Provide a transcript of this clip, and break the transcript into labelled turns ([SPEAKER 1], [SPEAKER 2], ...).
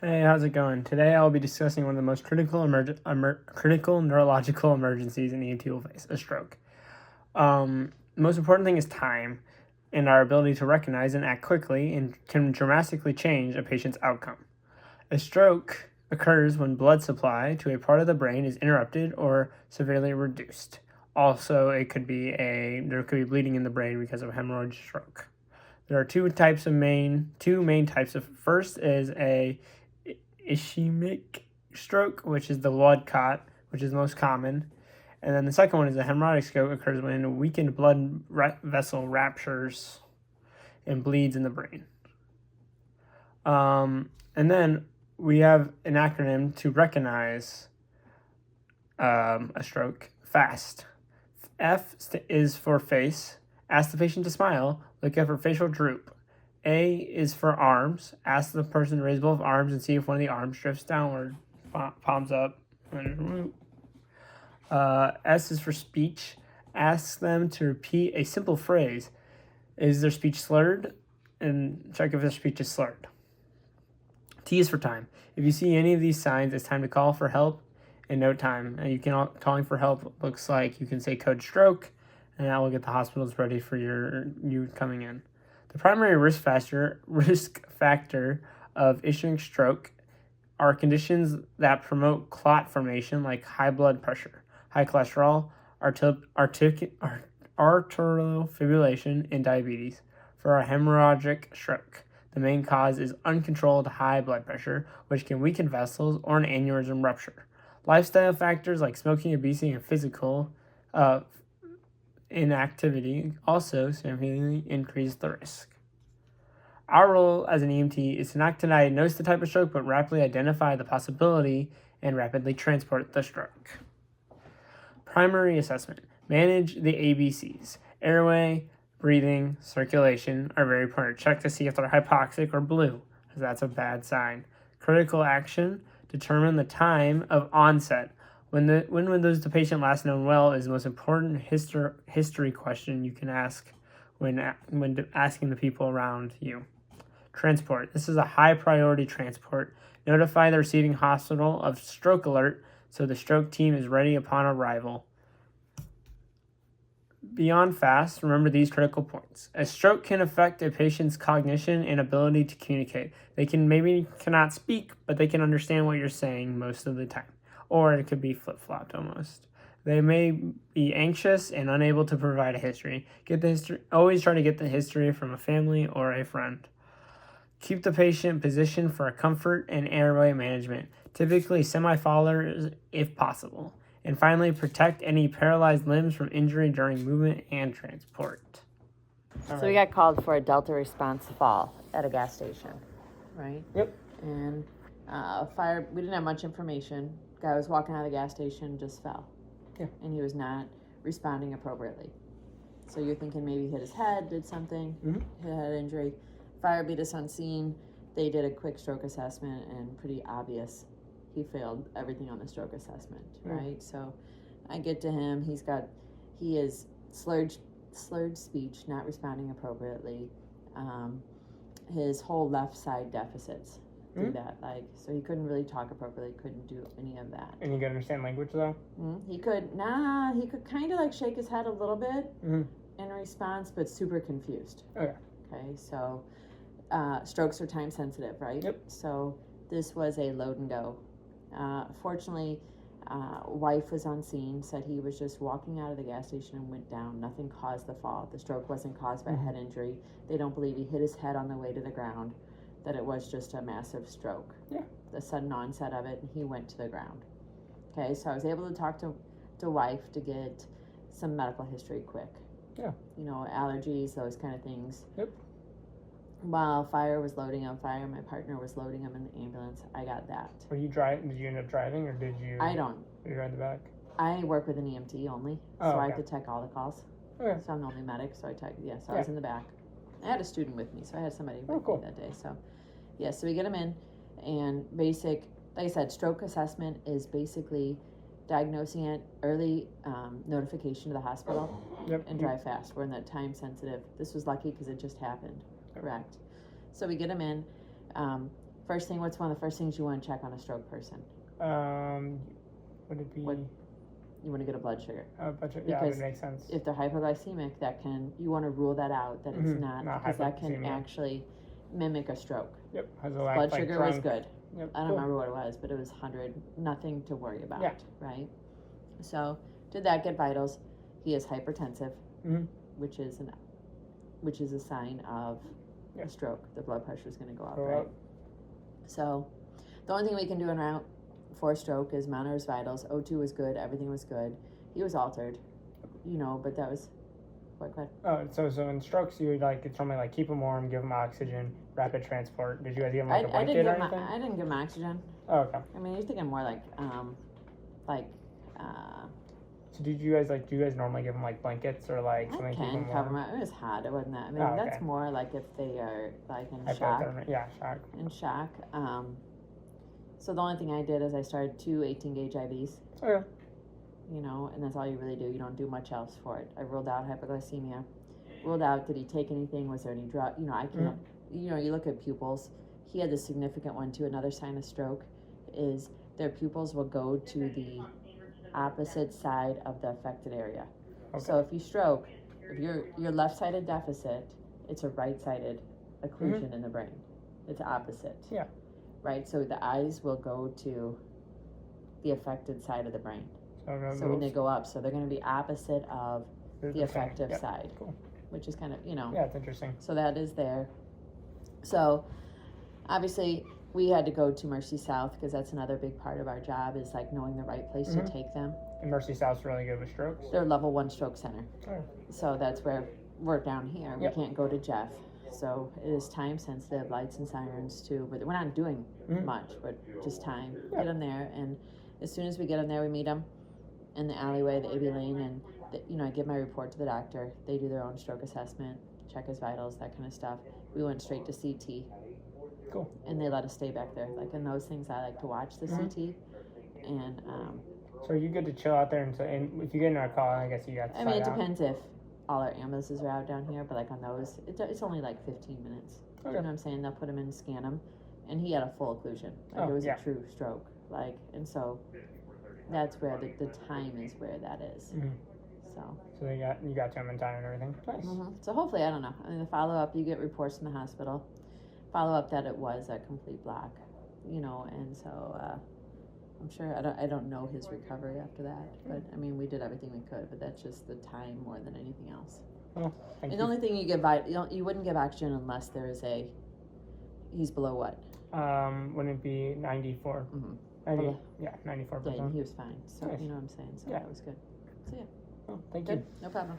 [SPEAKER 1] Hey, how's it going? Today I'll be discussing one of the most critical neurological emergencies an EMT will face, a stroke. The most important thing is time and our ability to recognize and act quickly and can dramatically change a patient's outcome. A stroke occurs when blood supply to a part of the brain is interrupted or severely reduced. Also, there could be bleeding in the brain because of hemorrhage stroke. There are two main types of. First is a ischemic stroke, which is the blood clot, which is the most common. And then the second one is a hemorrhagic stroke, occurs when a weakened blood vessel ruptures and bleeds in the brain. And then we have an acronym to recognize a stroke: FAST. F is for face. Ask the patient to smile. Look at her facial droop. A is for arms. Ask the person to raise both arms and see if one of the arms drifts downward. Palms up. S is for speech. Ask them to repeat a simple phrase. Is their speech slurred? And check if their speech is slurred. T is for time. If you see any of these signs, it's time to call for help in no time. Calling for help looks like you can say code stroke, and that will get the hospitals ready for you coming in. The primary risk factor of ischemic stroke are conditions that promote clot formation, like high blood pressure, high cholesterol, arterial fibrillation, and diabetes. For a hemorrhagic stroke, the main cause is uncontrolled high blood pressure, which can weaken vessels or an aneurysm rupture. Lifestyle factors like smoking, obesity, and physical inactivity also significantly increase the risk. Our role as an EMT is to not to diagnose the type of stroke, but rapidly identify the possibility and rapidly transport the stroke. Primary assessment. Manage the ABCs. Airway, breathing, circulation are very important. Check to see if they're hypoxic or blue, because that's a bad sign. Critical action. Determine the time of onset. When was the patient last known well is the most important history question you can ask when asking the people around you. Transport. This is a high priority transport. Notify the receiving hospital of stroke alert so the stroke team is ready upon arrival. Beyond FAST, remember these critical points. A stroke can affect a patient's cognition and ability to communicate. They cannot speak, but they can understand what you're saying most of the time. Or it could be flip-flopped almost. They may be anxious and unable to provide a history. Always try to get the history from a family or a friend. Keep the patient positioned for a comfort and airway management, typically semi-fallers if possible. And finally, protect any paralyzed limbs from injury during movement and transport.
[SPEAKER 2] So we got called for a Delta response fall at a gas station, right?
[SPEAKER 1] Yep.
[SPEAKER 2] And fire, we didn't have much information. Guy was walking out of the gas station, just fell.
[SPEAKER 1] Yeah.
[SPEAKER 2] And he was not responding appropriately. So you're thinking maybe he hit his head, did something, hit a head injury. Fire beat us on scene. They did a quick stroke assessment and pretty obvious he failed everything on the stroke assessment, right? So I get to him. He is slurred speech, not responding appropriately. His whole left side deficits through that, so he couldn't really talk appropriately, couldn't do any of that.
[SPEAKER 1] And you can understand language though?
[SPEAKER 2] He could kind of shake his head a little bit in response, but super confused.
[SPEAKER 1] Okay,
[SPEAKER 2] so strokes are time sensitive, right?
[SPEAKER 1] Yep.
[SPEAKER 2] So this was a load and go. Fortunately, wife was on scene, said he was just walking out of the gas station and went down. Nothing caused the fall. The stroke wasn't caused by a head injury. They don't believe he hit his head on the way to the ground, that it was just a massive stroke.
[SPEAKER 1] Yeah.
[SPEAKER 2] The sudden onset of it, and he went to the ground. Okay, so I was able to talk to wife to get some medical history quick.
[SPEAKER 1] Yeah.
[SPEAKER 2] Allergies, those kind of things.
[SPEAKER 1] Yep.
[SPEAKER 2] While my partner was loading him in the ambulance, I got that.
[SPEAKER 1] Were you driving? Did you end up driving, or did you?
[SPEAKER 2] I don't.
[SPEAKER 1] You ride the back?
[SPEAKER 2] I work with an EMT only, so I have to tech all the calls.
[SPEAKER 1] Okay.
[SPEAKER 2] So I'm the only medic, so I was in the back. I had a student with me, so I had somebody with me that day. So, so we get him in, and like I said, stroke assessment is basically diagnosing it early, notification to the hospital, and drive fast. We're in that time sensitive. This was lucky because it just happened. Correct. So we get him in. First thing, what's one of the first things you want to check on a stroke person?
[SPEAKER 1] Would it be?
[SPEAKER 2] What? You want to get a blood sugar.
[SPEAKER 1] Yeah, that makes sense.
[SPEAKER 2] If they're hypoglycemic, you want to rule that out, that it's not because that can actually mimic a stroke.
[SPEAKER 1] Yep.
[SPEAKER 2] Blood sugar was good.
[SPEAKER 1] Yep.
[SPEAKER 2] I don't remember what it was, but it was 100, nothing to worry about, right? So, did that, get vitals. He is hypertensive, which is a sign of a stroke. The blood pressure is going to go up, right? So, the only thing we can do en route for stroke is monitor his vitals. O2 was good, everything was good. He was altered, but that was what? Go ahead.
[SPEAKER 1] Oh, so in strokes, you would it's normally keep him warm, give him oxygen, rapid transport. Did you guys give him a blanket or anything?
[SPEAKER 2] I didn't give him oxygen.
[SPEAKER 1] Oh, okay.
[SPEAKER 2] I mean, you're thinking more
[SPEAKER 1] So do you guys normally give them blankets or something?
[SPEAKER 2] I can cover them. It was hot. It wasn't that. I mean, that's more if they are in shock.
[SPEAKER 1] Yeah, shock.
[SPEAKER 2] In shock. So the only thing I did is I started 2 18-gauge IVs.
[SPEAKER 1] Okay.
[SPEAKER 2] And that's all you really do. You don't do much else for it. I ruled out hypoglycemia. Ruled out, did he take anything? Was there any drug? I can't. You look at pupils. He had the significant one too. Another sign of stroke is their pupils will go to the opposite side of the affected area. Okay. So if you stroke, if your left-sided deficit, it's a right-sided occlusion in the brain. It's opposite.
[SPEAKER 1] Yeah.
[SPEAKER 2] Right? So the eyes will go to the affected side of the brain. So when they go up, so they're going to be opposite of the effective side.
[SPEAKER 1] Cool.
[SPEAKER 2] Which is kind of,
[SPEAKER 1] Yeah, it's interesting.
[SPEAKER 2] So that is there. So obviously we had to go to Mercy South because that's another big part of our job is knowing the right place to take them.
[SPEAKER 1] And Mercy South's really good with strokes?
[SPEAKER 2] They're level 1 stroke center.
[SPEAKER 1] Oh.
[SPEAKER 2] So that's where we're down here. Yep. We can't go to Jeff. So it is time sensitive, lights and sirens too, but we're not doing much, but just time. Get them there, and as soon as we get them there, we meet them in the alleyway, the AB lane, and I give my report to the doctor. They do their own stroke assessment, check his vitals, that kind of stuff. We went straight to CT.
[SPEAKER 1] Cool.
[SPEAKER 2] And they let us stay back there. In those things, I like to watch the CT. And
[SPEAKER 1] so you get to chill out there, and if you get in our call, I guess you got to
[SPEAKER 2] it depends if all our ambulances are out down here, but on those, it's only 15 minutes. Okay. You know what I'm saying? They'll put him in and scan him, and he had a full occlusion. It was a true stroke. And so that's where the time is where that is. So
[SPEAKER 1] you got to him in time and everything. Nice.
[SPEAKER 2] So hopefully, I don't know. The follow-up, you get reports from the hospital. Follow-up that it was a complete block, and so I'm sure, I don't know his recovery after that, but we did everything we could, but that's just the time more than anything else.
[SPEAKER 1] Well,
[SPEAKER 2] and the only thing you wouldn't give oxygen unless there's he's below what?
[SPEAKER 1] Wouldn't it be 94? 94%.
[SPEAKER 2] Yeah, he was fine. So, you know what I'm saying? So that was good. So, yeah.
[SPEAKER 1] Well, thank you.
[SPEAKER 2] No problem.